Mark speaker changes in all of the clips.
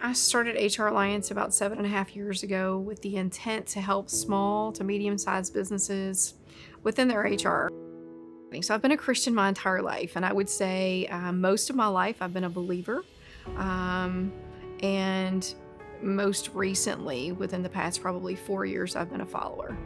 Speaker 1: I started HR Alliance about 7.5 years ago with the intent to help small to medium-sized businesses within their HR. So I've been a Christian my entire life, and I would say most of my life I've been a believer. And most recently, within the past probably 4 years, I've been a follower.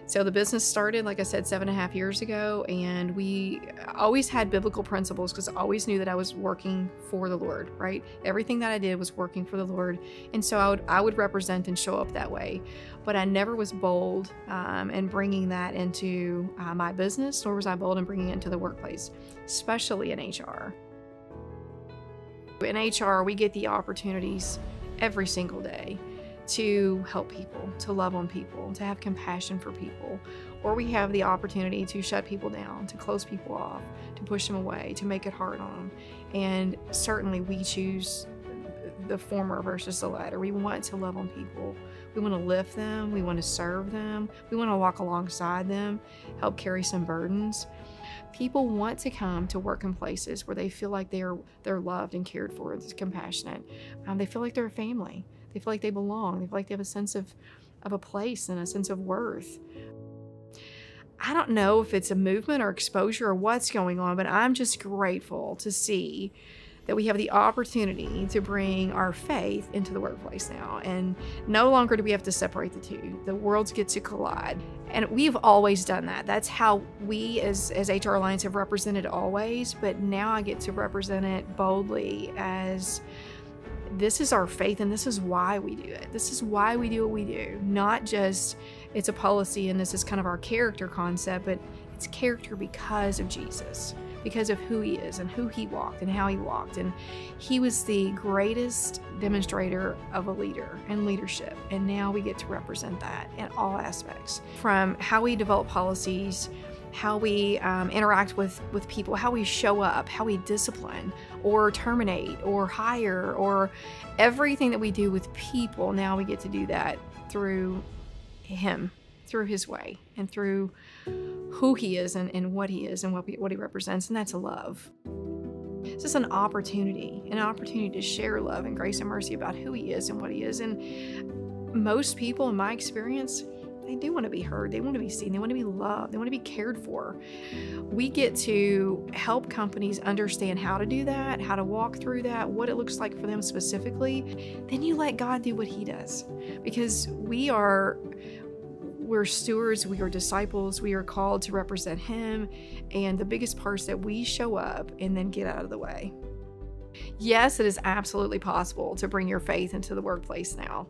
Speaker 1: So the business started, like I said, 7.5 years ago, and we always had biblical principles because I always knew that I was working for the Lord, right? Everything that I did was working for the Lord, and so I would represent and show up that way. But I never was bold in bringing that into my business, nor was I bold in bringing it into the workplace, especially in HR. In HR, we get the opportunities every single day to help people, to love on people, to have compassion for people, or we have the opportunity to shut people down, to close people off, to push them away, to make it hard on them. And certainly we choose the former versus the latter. We want to love on people. We want to lift them. We want to serve them. We want to walk alongside them, help carry some burdens. People want to come to work in places where they feel like they're loved and cared for, it's compassionate. They feel like they're a family. They feel like they belong. They feel like they have a sense of a place and a sense of worth. I don't know if it's a movement or exposure or what's going on, but I'm just grateful to see that we have the opportunity to bring our faith into the workplace now. And no longer do we have to separate the two. The worlds get to collide. And we've always done that. That's how we as HR Alliance have represented always, but now I get to represent it boldly as this is our faith and this is why we do it. This is why we do what we do. Not just it's a policy and this is kind of our character concept, but it's character because of Jesus, because of who he is and who he walked and how he walked. And he was the greatest demonstrator of a leader and leadership. And now we get to represent that in all aspects, from how we develop policies, how we interact with people, how we show up, how we discipline or terminate or hire, or everything that we do with people. Now we get to do that through him, through his way, and through who he is and what he is and what he represents, and that's love. It's just an opportunity to share love and grace and mercy about who he is and what he is. And most people, in my experience, they do want to be heard. They want to be seen. They want to be loved. They want to be cared for. We get to help companies understand how to do that, how to walk through that, what it looks like for them specifically. Then you let God do what he does, because we're stewards, we are disciples, we are called to represent him, and the biggest part is that we show up and then get out of the way. Yes, it is absolutely possible to bring your faith into the workplace now.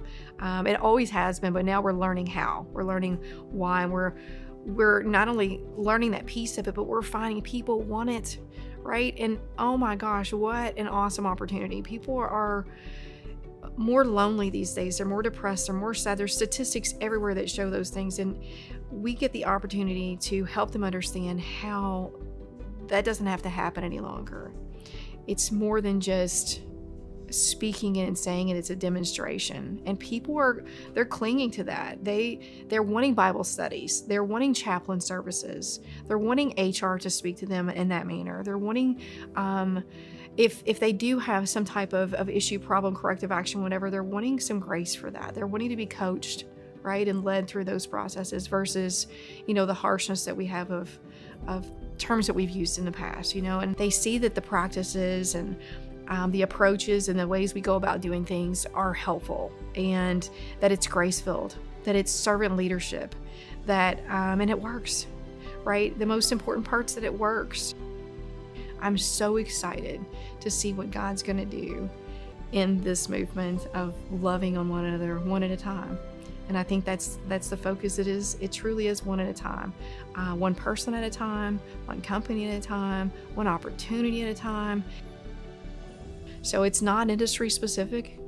Speaker 1: It always has been, but now we're learning how. We're learning why. We're not only learning that piece of it, but we're finding people want it, right? And oh my gosh, what an awesome opportunity. People are more lonely these days. They're more depressed. They're more sad. There's statistics everywhere that show those things. And we get the opportunity to help them understand how that doesn't have to happen any longer. It's more than just speaking it and saying it. It's a demonstration. And people they're clinging to that. They're wanting Bible studies. They're wanting chaplain services. They're wanting HR to speak to them in that manner. They're wanting, if they do have some type of issue, problem, corrective action, whatever, they're wanting some grace for that. They're wanting to be coached, right, and led through those processes versus, the harshness that we have of terms that we've used in the past, and they see that the practices and the approaches and the ways we go about doing things are helpful, and that it's grace-filled, that it's servant leadership, that and it works, right? The most important part's that it works. I'm so excited to see what God's going to do in this movement of loving on one another one at a time. And I think that's the focus. It truly is one at a time, one person at a time, one company at a time, one opportunity at a time. So it's not industry specific,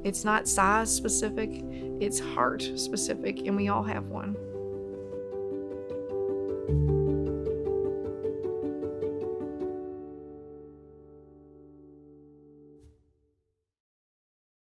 Speaker 1: it's not size specific, it's heart specific, and we all have one.